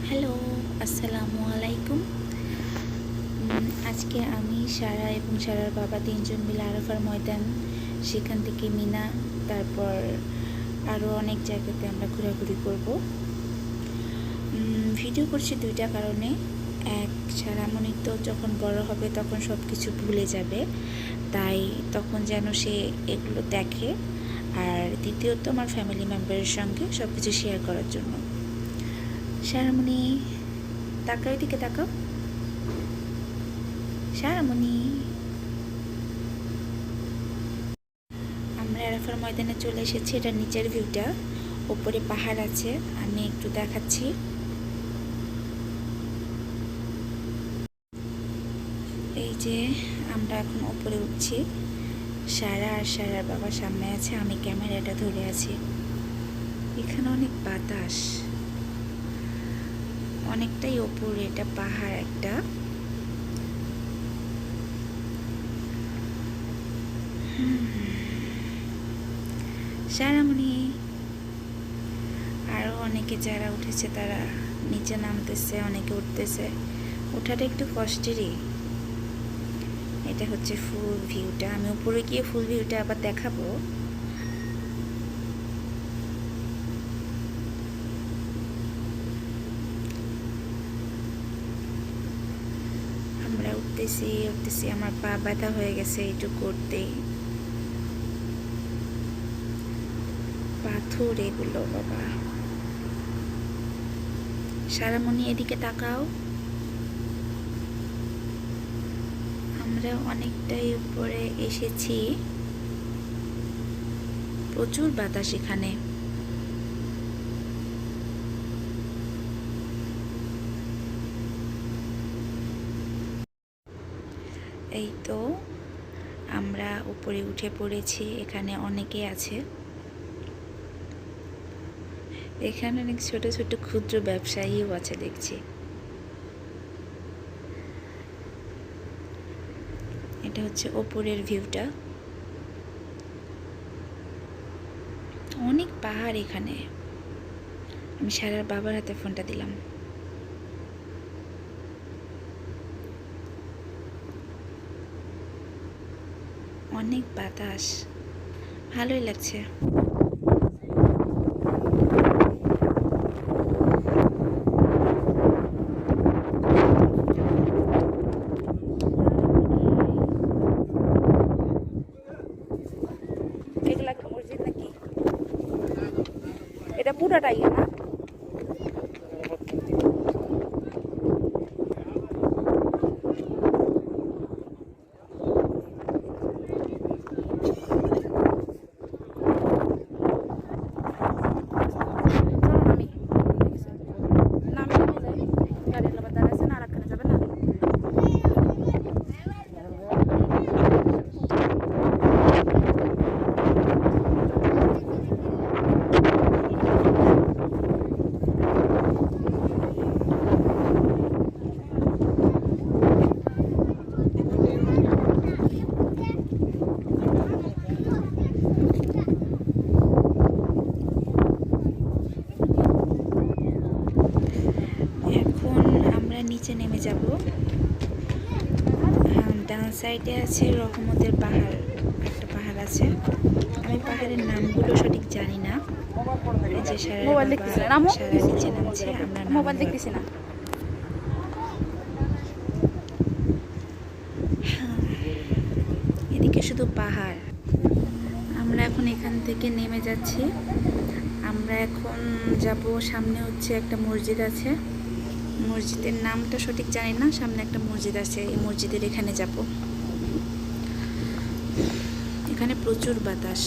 Hello, আসসালামু আলাইকুম। আজকে আমি সারা এবং সারার বাবা তিনজন মিলে আরাফার ময়দান, সেখান থেকে মিনা, তারপর আরও অনেক জায়গাতে আমরা ঘোরাঘুরি করব। ভিডিও করছি দুইটা কারণে। এক, সারামণি তো যখন বড় হবে তখন সব কিছু ভুলে যাবে, তাই তখন যেন সে এগুলো দেখে। আর দ্বিতীয়ত আমার ফ্যামিলি মেম্বারের সঙ্গে সব কিছু শেয়ার করার জন্য। সারামণি, তাকাও, এদিকে তাকাও। সারামণি, আমরা আরাফার ময়দানে চলে এসেছি। এটা নিচের ভিউটা, ওপরে পাহাড় আছে, আমি একটু দেখাচ্ছি। এই যে আমরা এখন ওপরে উঠছি। সারা আর সারার বাবা সামনে আছে, আমি ক্যামেরাটা ধরে আছি। এখানে অনেক বাতাস, অনেকটাই ওপরে, এটা পাহাড় একটা। সারামণি, আরও অনেকে যারা উঠেছে তারা নিচে নামতেছে, অনেকে উঠতেছে। ওঠাটা একটু কষ্টেরই। এটা হচ্ছে ফুল ভিউটা। আমি উপরে গিয়ে ফুল ভিউটা আবার দেখাবো। আমরা উঠতেছি, আমার পা ব্যথা হয়ে গেছে একটু করতেই। পাথর এগুলো বাবা। সারামণি, এদিকে তাকাও। আমরা অনেকটাই উপরে এসেছি, প্রচুর বাতাস এখানে। এই তো আমরা উপরে উঠে পড়েছি। এখানে অনেকে আছে। এখানে অনেক ছোট ছোট ক্ষুদ্র ব্যবসায়ীও আছে দেখছি। এটা হচ্ছে ওপরের ভিউটা। অনেক পাহাড় এখানে। আমি সারার বাবার হাতে ফোনটা দিলাম। অনেক বাতাস, ভালোই লাগছে। এগুলা কি মসজিদ নাকি? এটা পুরাটাই না? নিচে নেমে যাব। ডান সাইডে আছে রহমতের পাহাড়, একটা পাহাড় আছে। আমি পাহাড়ের নামগুলো সঠিক জানি না। এই যে সারা নিচে নামছে, আমরা মোবাইল দেখতেছি না। এদিকে শুধু পাহাড়। আমরা এখন এখান থেকে নেমে যাচ্ছি। আমরা এখন যাব, সামনে হচ্ছে একটা মসজিদ আছে। মসজিদের নামটা সঠিক জানি না, সামনে একটা মসজিদ আছে, এই মসজিদের এখানে যাব। এখানে প্রচুর বাতাস।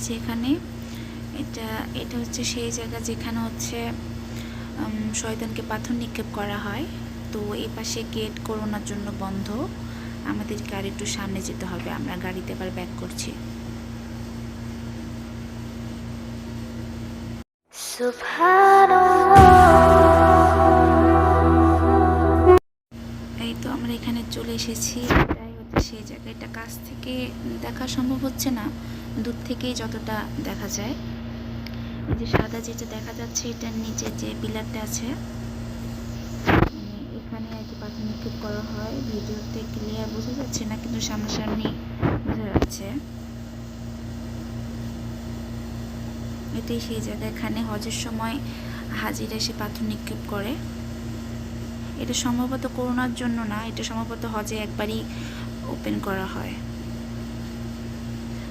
এসেছি এখানে। এটা এটা হচ্ছে সেই জায়গা যেখানে হচ্ছে শয়তানকে পাথর নিক্ষেপ করা হয়। তো এই পাশে গেট করোনার জন্য বন্ধ, আমাদেরকে আর একটু সামনে যেতে হবে। আমরা গাড়িতে এবার ব্যাক করছি। এই তো আমরা এখানে চলে এসেছি। এটাই হচ্ছে সেই জায়গা। এটা কাছ থেকে দেখা সম্ভব হচ্ছে না, দূর থেকেই যতটা দেখা যায়। এই যে সাদা যেটা দেখা যাচ্ছে, এটার নিচে যে পিলারটা আছে, এখানে আর কি পাথর নিক্ষেপ করা হয়। ভিডিওতে ক্লিয়ার বোঝা যাচ্ছে না, কিন্তু সামনাসামনি বোঝা যাচ্ছে। এটাই সেই জায়গা, এখানে হজের সময় হাজিরা এসে পাথর নিক্ষেপ করে। এটা সম্ভবত করোনার জন্য না, এটা সম্ভবত হজে একবারই ওপেন করা হয়।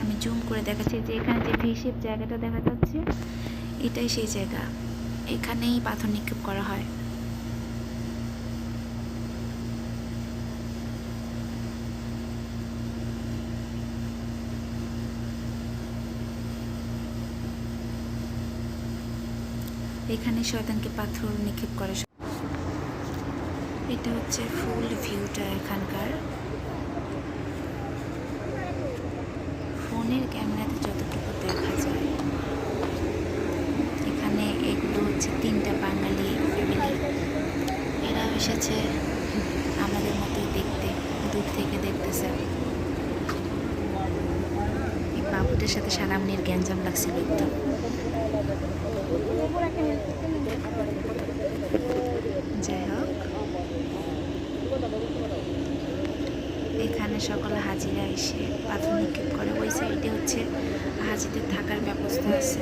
আমি জুম করে দেখাচ্ছি যে এখানে যে ভি শেপ জায়গাটা দেখা যাচ্ছে, এটাই সেই জায়গা, এখানেই পাথর নিক্ষেপ করা হয়। এখানে শয়তানকে পাথর নিক্ষেপ করে। এটা হচ্ছে ফুল ভিউটা এখানকার। ফোনের ক্যামেরাতে যতটুকু দেখা যায়, এখানে এগুলো হচ্ছে 3টা বাঙালি ফ্যামিলি। এরা এসেছে আমাদের মতোই দেখতে, দূর থেকে দেখতেছে। এই বাবুদের সাথে সালামনির গ্যাঞ্জাম লাগছিল একদম। যাই হোক, এখানে সকল হাজিরা এসে পাথর নিক্ষেপ করে। ওই সাইডে হচ্ছে হাজিদের থাকার ব্যবস্থা আছে।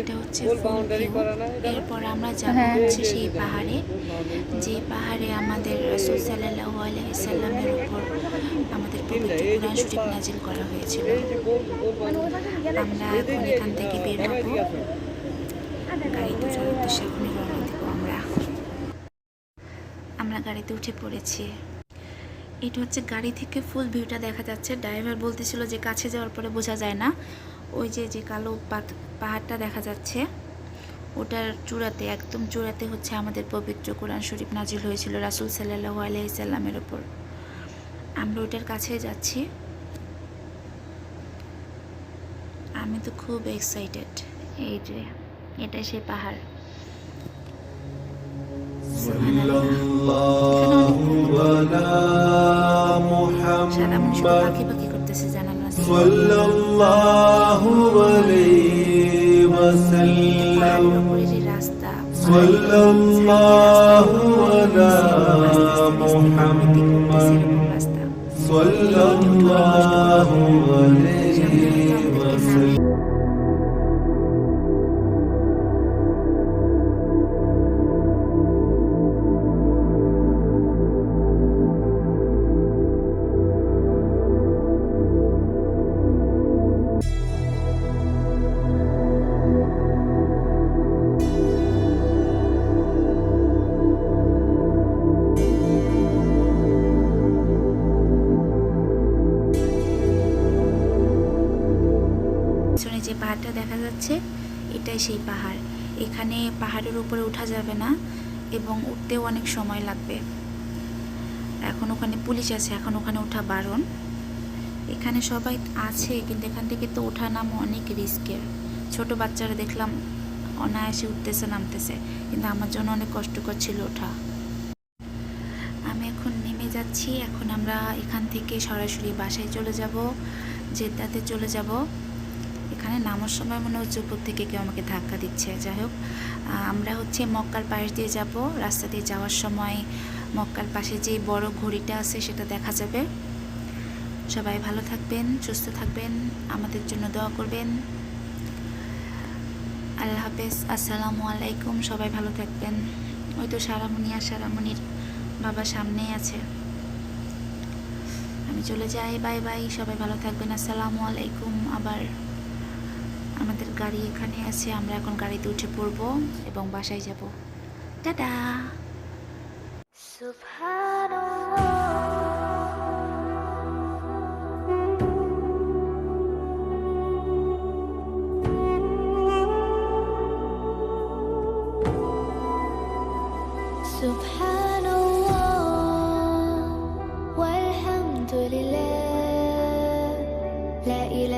এটা হচ্ছে ফুল ভিউ। এরপর আমরা যাব হচ্ছে সেই পাহাড়ে, যে পাহাড়ে আমাদের রাসূল সাল্লাল্লাহু আলাইহি সাল্লামের উপর আমাদের পবিত্র কুরআন শরীফ নাজিল করা হয়েছিল। আমরা এখন এখান থেকে বের হব, গাড়িতে ওঠার উদ্দেশ্যে এখনই রওনা দেব। আমরা গাড়িতে উঠে পড়েছি। এটা হচ্ছে গাড়ি থেকে ফুল ভিউটা দেখা যাচ্ছে। ড্রাইভার বলতেছিল যে কাছে যাওয়ার পরে বোঝা যায় না। ওই যে কালো পাহাড়টা দেখা যাচ্ছে, ওটার চূড়াতে, একদম চূড়াতে হচ্ছে আমাদের পবিত্র কোরআন শরীফ নাজিল হয়েছিল রাসূল সাল্লাল্লাহু আলাইহি সাল্লামের উপর। আমরা ওটার কাছে যাচ্ছি। আমি তো খুব এক্সাইটেড। এই যে এটাই সেই পাহাড়। সাদা মানুষ পাখি পাখি করতেছে জানালা দিয়ে। রাস্তা যে পাহাড়টা দেখা যাচ্ছে, এটাই সেই পাহাড়। এখানে পাহাড়ের উপরে ওঠা যাবে না এবং উঠতেও অনেক সময় লাগবে। এখন ওখানে পুলিশ আছে, এখন ওখানে ওঠা বারণ। এখানে সবাই আছে, কিন্তু এখান থেকে তো ওঠা নামা অনেক রিস্কের। ছোট বাচ্চারা দেখলাম অনায়াসে উঠতেছে নামতেছে, কিন্তু আমার জন্য অনেক কষ্টকর ছিল ওঠা। আমি এখন নেমে যাচ্ছি। এখন আমরা এখান থেকে সরাসরি বাসায় চলে যাব, জেদ্দাতে চলে যাব। এখানে নামার সময় মনে হচ্ছে উপর থেকে কেউ আমাকে ধাক্কা দিচ্ছে। যাই হোক, আমরা হচ্ছে মক্কার পাশ দিয়ে যাব। রাস্তা দিয়ে যাওয়ার সময় মক্কার পাশে যে বড় ঘড়িটা আছে সেটা দেখা যাবে। সবাই ভালো থাকবেন, সুস্থ থাকবেন, আমাদের জন্য দোয়া করবেন। আল্লাহ হাফেজ, আসসালামু আলাইকুম। সবাই ভালো থাকবেন। ওই তো সারামণি আর সারামণির বাবা সামনেই আছে। আমি চলে যাই, বাই বাই। সবাই ভালো থাকবেন, আসসালামু আলাইকুম। আবার আমাদের গাড়ি এখানে আছে, আমরা এখন গাড়িতে উঠে পড়ব এবং বাসায় যাব। টাটা। سبحان الله والحمد لله لا إله